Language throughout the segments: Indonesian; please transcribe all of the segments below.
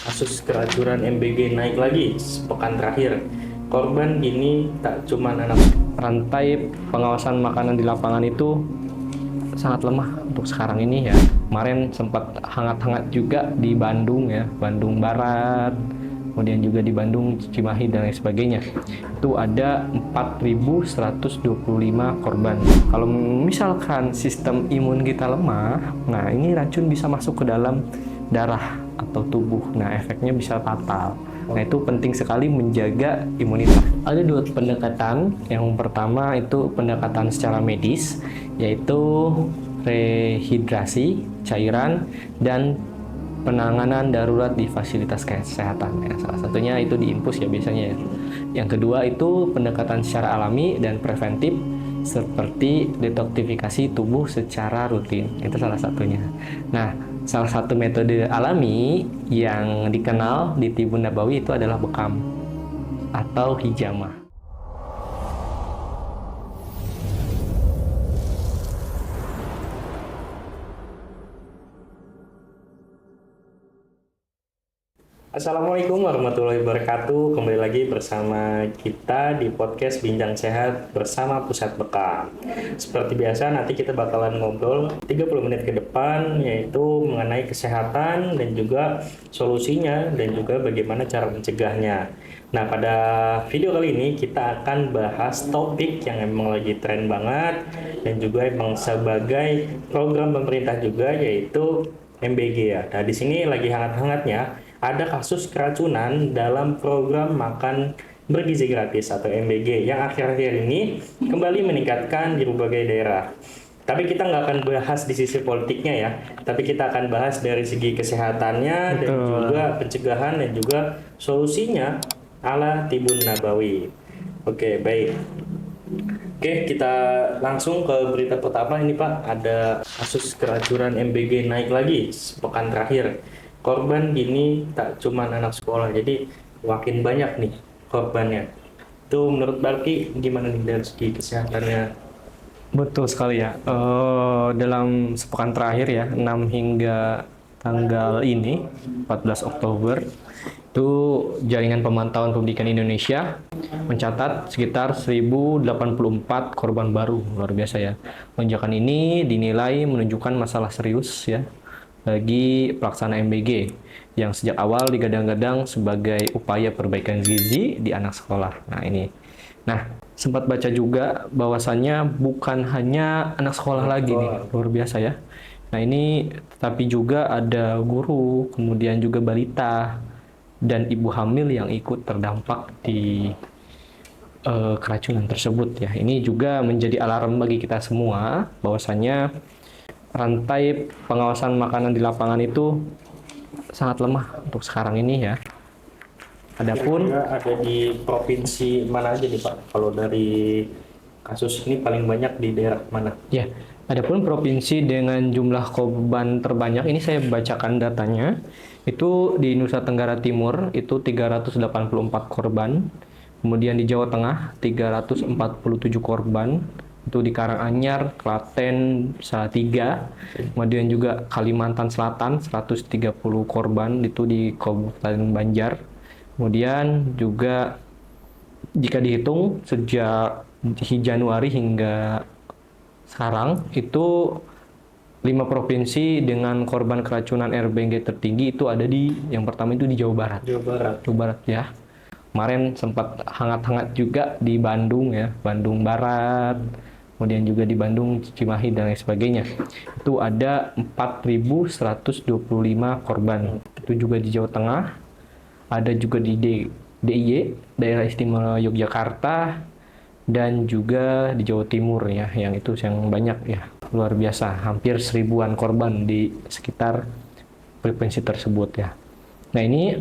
Kasus keracunan MBG naik lagi sepekan terakhir. Korban kini tak cuma anak. Rantai pengawasan makanan di lapangan itu sangat lemah untuk sekarang ini ya. Kemarin sempat hangat-hangat juga di Bandung ya, Bandung Barat, kemudian juga di Bandung, Cimahi dan lain sebagainya. Itu ada 4.125 korban. Kalau misalkan sistem imun kita lemah, nah ini racun bisa masuk ke dalam darah atau tubuh. Nah, efeknya bisa fatal. Nah, itu penting sekali menjaga imunitas. Ada dua pendekatan. Yang pertama itu pendekatan secara medis, yaitu rehidrasi cairan dan penanganan darurat di fasilitas kesehatan. Ya, salah satunya itu di infus ya biasanya ya. Yang kedua itu pendekatan secara alami dan preventif seperti detoksifikasi tubuh secara rutin. Itu salah satunya. Nah, salah satu metode alami yang dikenal di Tibun Nabawi itu adalah bekam atau hijamah. Assalamualaikum warahmatullahi wabarakatuh. Kembali lagi bersama kita di podcast Bincang Sehat bersama Pusat Bekam. Seperti biasa nanti kita bakalan ngobrol 30 menit ke depan, yaitu mengenai kesehatan dan juga solusinya dan juga bagaimana cara mencegahnya. Nah, pada video kali ini kita akan bahas topik yang emang lagi tren banget dan juga emang sebagai program pemerintah juga, yaitu MBG ya. Nah, di sini lagi hangat-hangatnya ada kasus keracunan dalam program makan bergizi gratis atau MBG yang akhir-akhir ini kembali meningkatkan di berbagai daerah. Tapi kita nggak akan bahas di sisi politiknya ya, tapi kita akan bahas dari segi kesehatannya dan juga pencegahan dan juga solusinya ala Tibun Nabawi. Oke, baik. Oke, kita langsung ke berita pertama ini Pak. Ada kasus keracunan MBG naik lagi sepekan terakhir. Korban kini tak cuma anak sekolah, jadi makin banyak nih korbannya. Itu menurut Barki gimana nih dari segi kesehatannya? Betul sekali ya. Dalam sepekan terakhir ya, 6 hingga tanggal ini, 14 Oktober, itu Jaringan Pemantauan Pendidikan Indonesia mencatat sekitar 1.084 korban baru. Luar biasa ya. Lonjakan ini dinilai menunjukkan masalah serius ya bagi pelaksana MBG yang sejak awal digadang-gadang sebagai upaya perbaikan gizi di anak sekolah. Nah, ini. Nah, sempat baca juga bahwasannya bukan hanya anak sekolah lagi nih, luar biasa ya. Nah, ini tapi juga ada guru, kemudian juga balita dan ibu hamil yang ikut terdampak di keracunan tersebut ya. Ini juga menjadi alarm bagi kita semua bahwasannya rantai pengawasan makanan di lapangan itu sangat lemah untuk sekarang ini ya. Adapun ada di provinsi mana aja nih Pak? Kalau dari kasus ini paling banyak di daerah mana? Ya, adapun provinsi dengan jumlah korban terbanyak ini saya bacakan datanya. Itu di Nusa Tenggara Timur itu 384 korban. Kemudian di Jawa Tengah 347 korban. Itu di Karanganyar, Klaten, Salatiga, kemudian juga Kalimantan Selatan 130 korban itu di Kabupaten Banjar. Kemudian juga jika dihitung sejak Januari hingga sekarang itu 5 provinsi dengan korban keracunan RBG tertinggi itu ada di yang pertama itu di Jawa Barat. Jawa Barat ya. Kemarin sempat hangat-hangat juga di Bandung ya, Bandung Barat, kemudian juga di Bandung, Cimahi dan lain sebagainya. Itu ada 4.125 korban. Itu juga di Jawa Tengah, ada juga di DIY, Daerah Istimewa Yogyakarta, dan juga di Jawa Timur ya, yang itu yang banyak ya. Luar biasa, hampir 1.000-an korban di sekitar provinsi tersebut ya. Nah, ini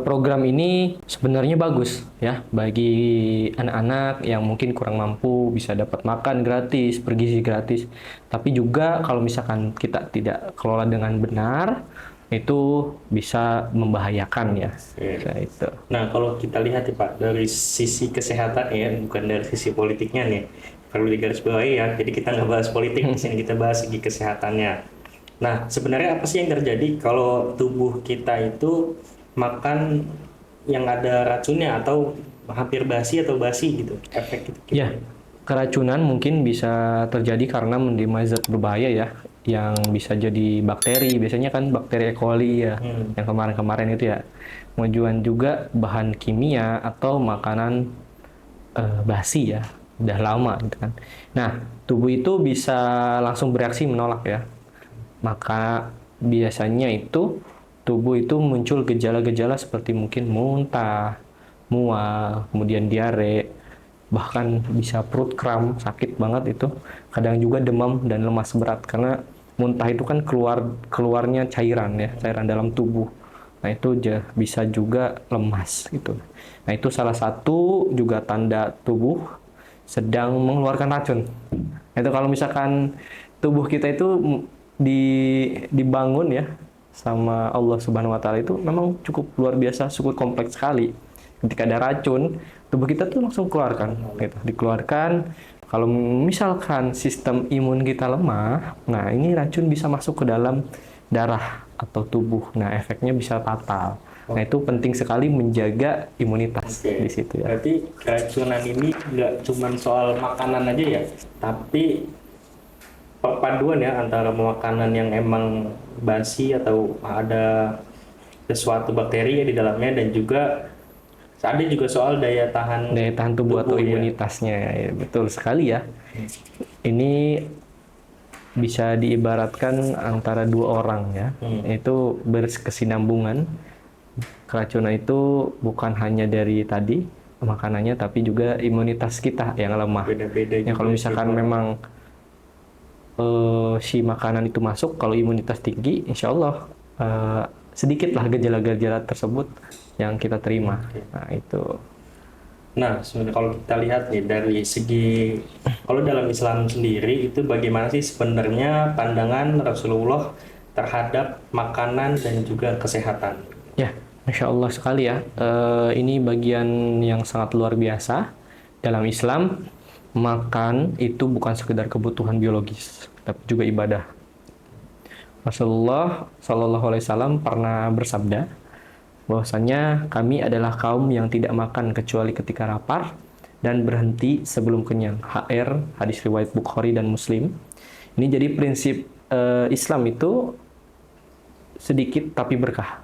program ini sebenarnya bagus ya bagi anak-anak yang mungkin kurang mampu bisa dapat makan gratis, bergizi gratis. Tapi juga kalau misalkan kita tidak kelola dengan benar, itu bisa membahayakan ya. Itu. Nah, kalau kita lihat ya Pak dari sisi kesehatan ya, bukan dari sisi politiknya nih, perlu digarisbawahi ya. Jadi kita nggak bahas politik di sini, kita bahas segi kesehatannya. Nah, sebenarnya apa sih yang terjadi kalau tubuh kita itu makan yang ada racunnya atau hampir basi atau basi gitu? Efek itu Ya, gimana? keracunan mungkin bisa terjadi karena menerima zat berbahaya ya, yang bisa jadi bakteri. Biasanya kan bakteri E. coli ya, Hmm. yang kemarin-kemarin itu ya. Kemudian juga bahan kimia atau makanan basi ya, udah lama gitu kan. Nah, tubuh itu bisa langsung bereaksi menolak ya. Maka biasanya itu tubuh itu muncul gejala-gejala seperti mungkin muntah, mual, kemudian diare, bahkan bisa perut kram, sakit banget itu. Kadang juga demam dan lemas berat karena muntah itu kan keluarnya cairan ya, cairan dalam tubuh. Nah, itu bisa juga lemas gitu. Nah, itu salah satu juga tanda tubuh sedang mengeluarkan racun. Itu kalau misalkan tubuh kita itu di dibangun ya sama Allah Subhanahu wa taala itu memang cukup luar biasa, cukup kompleks sekali. Ketika ada racun, tubuh kita tuh langsung keluarkan gitu, dikeluarkan. Kalau misalkan sistem imun kita lemah, nah ini racun bisa masuk ke dalam darah atau tubuh. Nah, efeknya bisa fatal. Nah, itu penting sekali menjaga imunitas Oke, di situ ya. berarti keracunan ini nggak cuma soal makanan aja ya, tapi perpaduan ya antara makanan yang emang basi atau ada sesuatu bakteri ya di dalamnya dan juga ada juga soal daya tahan Daya tahan tubuh atau tubuh ya. imunitasnya ya, betul sekali ya. Ini bisa diibaratkan antara dua orang ya, Hmm. itu berkesinambungan. Keracunan itu bukan hanya dari tadi makanannya, tapi juga imunitas kita yang lemah. Beda-beda Ya juga kalau sih misalkan orang. memang si makanan itu masuk, kalau imunitas tinggi, insya Allah sedikitlah gejala-gejala tersebut yang kita terima. Oke. Nah itu. Nah, sebenarnya kalau kita lihat nih dari segi kalau dalam Islam sendiri itu bagaimana sih sebenarnya pandangan Rasulullah terhadap makanan dan juga kesehatan? Ya, Masya Allah sekali ya. Ini bagian yang sangat luar biasa. Dalam Islam, makan itu bukan sekedar kebutuhan biologis, tapi juga ibadah. Rasulullah Shallallahu Alaihi Wasallam pernah bersabda bahwasanya kami adalah kaum yang tidak makan kecuali ketika lapar dan berhenti sebelum kenyang. HR, hadis riwayat Bukhari dan Muslim. Ini jadi prinsip Islam itu sedikit tapi berkah,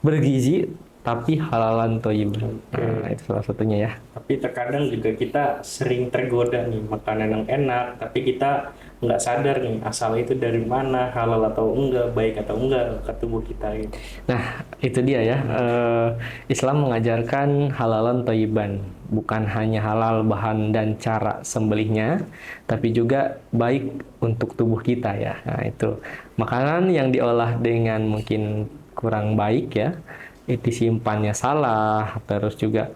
bergizi tapi halalan thayyibah. Nah, itu salah satunya ya. Tapi terkadang juga kita sering tergoda nih makanan yang enak, tapi kita nggak sadar nih asal itu dari mana, halal atau enggak, baik atau enggak ke tubuh kita gitu. Nah, itu dia ya. Islam mengajarkan halalan thayyiban, bukan hanya halal bahan dan cara sembelihnya, tapi juga baik untuk tubuh kita ya. Nah, itu makanan yang diolah dengan mungkin kurang baik ya, itu simpannya salah, terus juga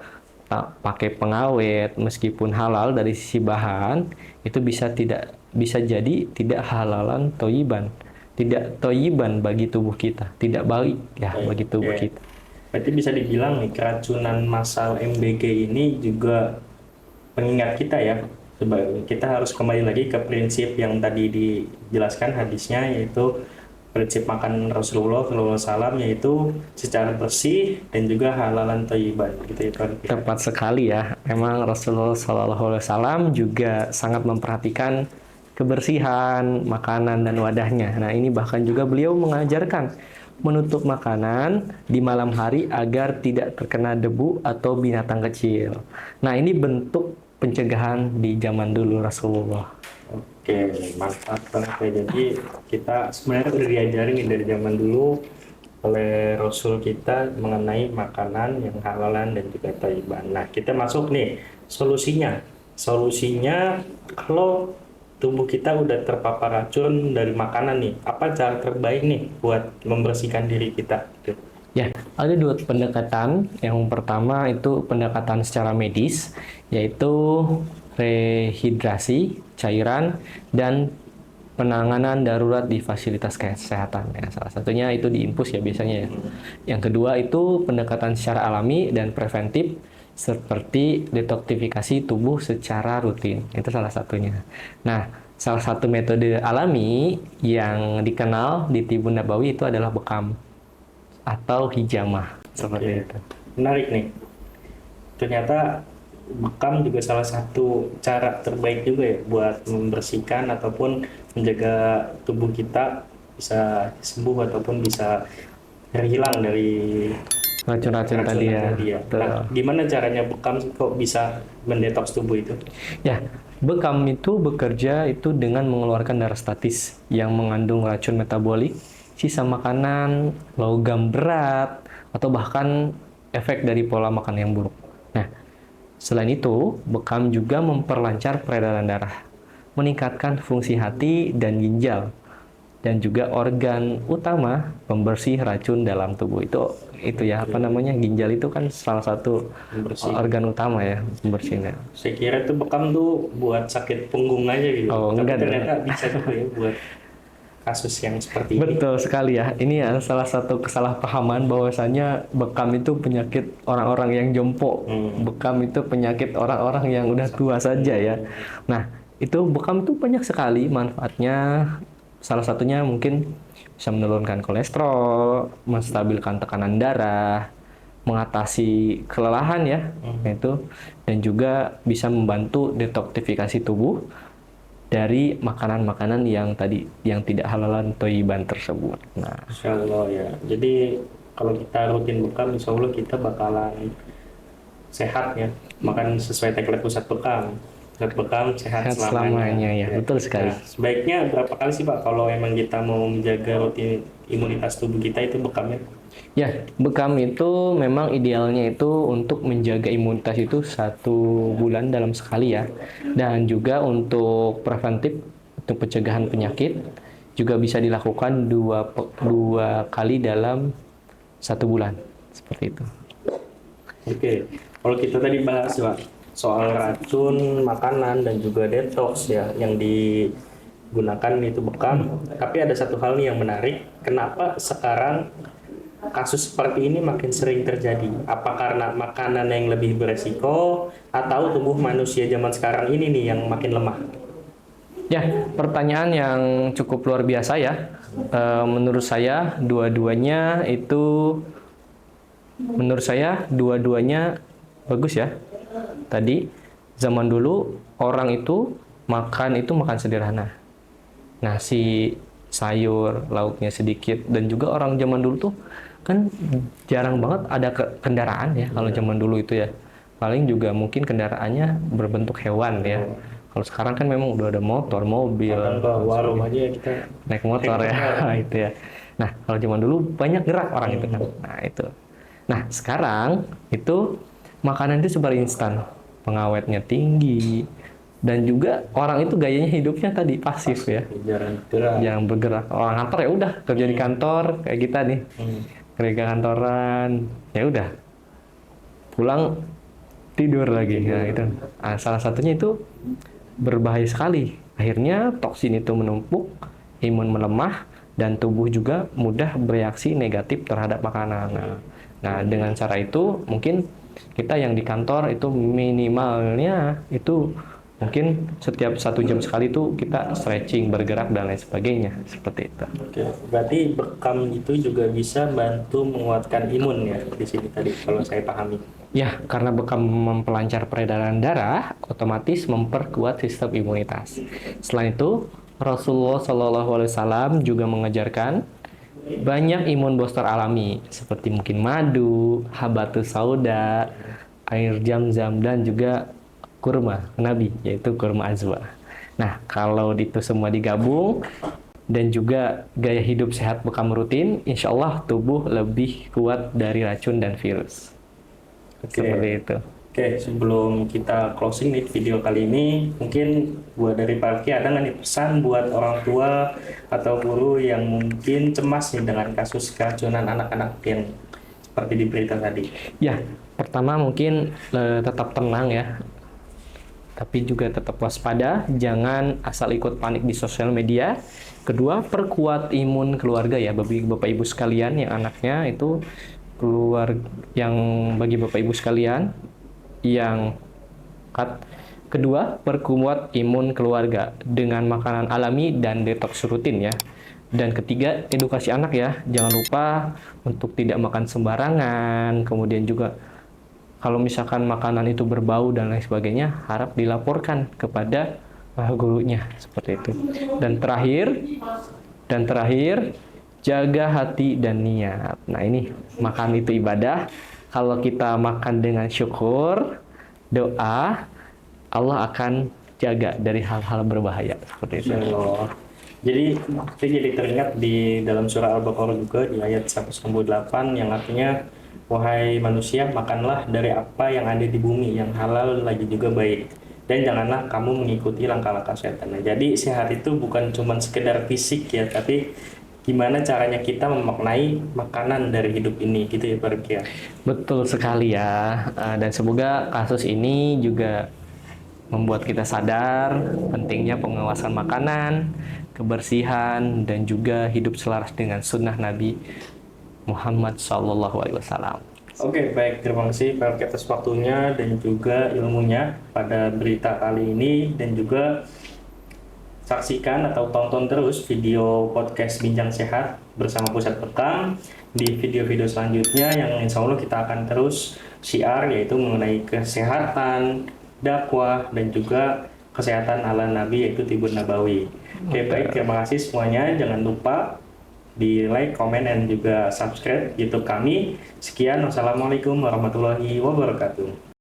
pakai pengawet, meskipun halal dari sisi bahan, itu bisa jadi tidak halalan thayyiban, tidak toyiban bagi tubuh kita, tidak baik ya bagi tubuh Oke. kita. Berarti bisa dibilang nih keracunan massal MBG ini juga pengingat kita ya. Kita harus kembali lagi ke prinsip yang tadi dijelaskan hadisnya yaitu prinsip makan Rasulullah SAW yaitu secara bersih dan juga halalan thayyiban gitu ya kan. Tepat sekali ya. Memang Rasulullah SAW juga sangat memperhatikan kebersihan makanan dan wadahnya. Nah, ini bahkan juga beliau mengajarkan menutup makanan di malam hari agar tidak terkena debu atau binatang kecil. Nah, ini bentuk pencegahan di zaman dulu Rasulullah. Oke, mantap banget ya. Jadi kita sebenarnya udah diajarin nih dari zaman dulu oleh Rasul kita mengenai makanan yang halalan dan juga thayyiban. Nah, kita masuk nih solusinya. Solusinya kalau tubuh kita udah terpapar racun dari makanan nih, apa cara terbaik nih buat membersihkan diri kita? Gitu. Ya, ada dua pendekatan. Yang pertama itu pendekatan secara medis, yaitu rehidrasi cairan dan penanganan darurat di fasilitas kesehatan. Ya, salah satunya itu di infus ya biasanya ya. Yang kedua itu pendekatan secara alami dan preventif seperti detoksifikasi tubuh secara rutin. Itu salah satunya. Nah, salah satu metode alami yang dikenal di Tibun Nabawi itu adalah bekam atau hijamah seperti Oke. itu. Menarik nih. Ternyata bekam juga salah satu cara terbaik juga ya buat membersihkan ataupun menjaga tubuh kita bisa sembuh ataupun bisa terhilang dari Racun-racun tadi racun ya. tadi ya. Betul. Nah, gimana caranya bekam kok bisa mendetoks tubuh itu? Ya, bekam itu bekerja itu dengan mengeluarkan darah statis yang mengandung racun metabolik, sisa makanan, logam berat, atau bahkan efek dari pola makan yang buruk. Nah, selain itu, bekam juga memperlancar peredaran darah, meningkatkan fungsi hati dan ginjal, dan juga organ utama pembersih racun dalam tubuh. Itu ya, apa namanya, ginjal itu kan salah satu Membersih. organ utama ya pembersihnya. Saya kira tuh bekam tuh buat sakit punggung aja gitu. Oh, Tapi enggak dong. ternyata bisa juga ya buat kasus yang seperti ini. Betul sekali ya. Ini ya salah satu kesalahpahaman bahwasanya bekam itu penyakit orang-orang yang jompo. Bekam itu penyakit orang-orang yang udah tua saja ya. Nah, itu bekam itu banyak sekali manfaatnya. Salah satunya mungkin bisa menurunkan kolesterol, menstabilkan tekanan darah, mengatasi kelelahan ya, itu, dan juga bisa membantu detoksifikasi tubuh dari makanan-makanan yang tadi yang tidak halalan toyiban tersebut. Nah, Insya Allah ya. Jadi kalau kita rutin bekam, insya Allah kita bakalan sehat ya. Makan sesuai tagline pusat bekam. Pusat bekam sehat sehat selamanya. selamanya ya, betul sekali. Nah, sebaiknya berapa kali sih Pak kalau emang kita mau menjaga rutin imunitas tubuh kita itu bekamnya? Ya, bekam itu memang idealnya itu untuk menjaga imunitas itu 1 bulan dalam sekali ya. Dan juga untuk preventif, untuk pencegahan penyakit, juga bisa dilakukan dua kali dalam 1 bulan. Seperti itu. Oke, kalau kita tadi bahas Pak soal racun makanan dan juga detox ya yang digunakan itu bekam, tapi ada satu hal nih yang menarik. Kenapa sekarang kasus seperti ini makin sering terjadi? Apa karena makanan yang lebih beresiko atau tubuh manusia zaman sekarang ini nih yang makin lemah? Ya, pertanyaan yang cukup luar biasa ya. Menurut saya dua-duanya bagus ya. Tadi zaman dulu orang itu makan sederhana. Nasi, sayur, lauknya sedikit, dan juga orang zaman dulu tuh kan jarang banget ada kendaraan ya kalau zaman dulu itu ya. Paling juga mungkin kendaraannya berbentuk hewan ya. Kalau sekarang kan memang udah ada motor, mobil, Bahkan ke warung aja kita naik motor ya. Itu ya. Nah, kalau zaman dulu banyak gerak orang itu kan. Nah, itu. Nah, sekarang itu makanan itu serba instan. Pengawetnya tinggi. Dan juga orang itu gayanya hidupnya tadi pasif ya. jarang gerak. Yang bergerak. Orang kantor ya udah kerja di kantor kayak kita nih. Kerja kantoran, ya udah. Pulang tidur lagi. Nah, itu. Nah, salah satunya itu berbahaya sekali. Akhirnya toksin itu menumpuk, imun melemah, dan tubuh juga mudah bereaksi negatif terhadap makanan. Nah, dengan cara itu mungkin kita yang di kantor itu minimalnya itu mungkin setiap 1 jam sekali itu kita stretching, bergerak dan lain sebagainya seperti itu. Oke, berarti bekam itu juga bisa bantu menguatkan imun ya di sini tadi kalau saya pahami. Ya, karena bekam memperlancar peredaran darah, otomatis memperkuat sistem imunitas. Selain itu, Rasulullah SAW juga mengajarkan banyak imun booster alami seperti mungkin madu, habatus sauda, air zam-zam, dan juga kurma Nabi, yaitu kurma azwa. Nah, kalau itu semua digabung dan juga gaya hidup sehat bekam rutin, insya Allah tubuh lebih kuat dari racun dan virus. Seperti itu. Oke, sebelum kita closing nih video kali ini, mungkin buat dari Pak Arki ada nggak nih pesan buat orang tua atau guru yang mungkin cemas nih dengan kasus keracunan anak-anak yang seperti di berita tadi? Ya, pertama mungkin tetap tenang ya, tapi juga tetap waspada, jangan asal ikut panik di sosial media. Kedua, perkuat imun keluarga ya, bagi Bapak Ibu sekalian yang anaknya itu bagi Bapak Ibu sekalian yang Kedua, perkuat imun keluarga dengan makanan alami dan detoks rutin ya. Dan ketiga, edukasi anak ya. Jangan lupa untuk tidak makan sembarangan. Kemudian juga kalau misalkan makanan itu berbau dan lain sebagainya, harap dilaporkan kepada gurunya seperti itu. Dan terakhir, jaga hati dan niat. Nah, ini makan itu ibadah. Kalau kita makan dengan syukur, doa, Allah akan jaga dari hal-hal berbahaya seperti itu. Insya Allah. Jadi saya jadi teringat di dalam surah Al-Baqarah juga di ayat 198 yang artinya wahai manusia makanlah dari apa yang ada di bumi yang halal lagi juga baik dan janganlah kamu mengikuti langkah-langkah setan. Nah, jadi sehat itu bukan cuma sekedar fisik ya, tapi gimana caranya kita memaknai makanan dari hidup ini gitu ya Pak Rifki ya. Betul sekali ya. Dan semoga kasus ini juga membuat kita sadar pentingnya pengawasan makanan, kebersihan, dan juga hidup selaras dengan sunnah Nabi Muhammad SAW. Oke, baik. Terima kasih Pak Rifki atas waktunya dan juga ilmunya pada berita kali ini, dan juga saksikan atau tonton terus video podcast Bincang Sehat bersama Pusat Bekam di video-video selanjutnya yang insya Allah kita akan terus syiar, yaitu mengenai kesehatan, dakwah, dan juga kesehatan ala Nabi, yaitu Tibun Nabawi. Oke, baik. Terima kasih semuanya. Jangan lupa di like, komen, dan juga subscribe YouTube kami. Sekian. Wassalamualaikum warahmatullahi wabarakatuh.